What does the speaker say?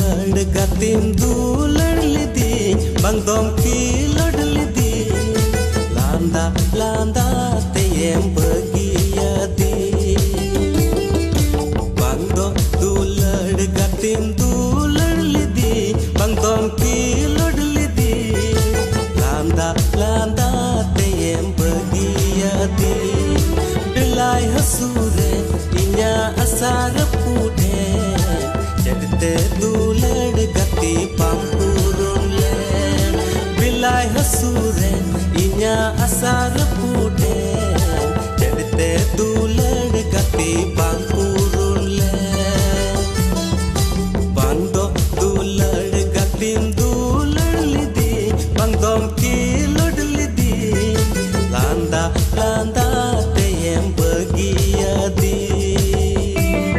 dular gatim dular lidi bang dom kilod lidi landa landa teyem pergi yadi bang dom dular gatim dular lidi bang dom kilod lidi landa landa teyem pergi yadi belai hasure inya asar pude jagte dular gati pampurun le bilai hasure inya asar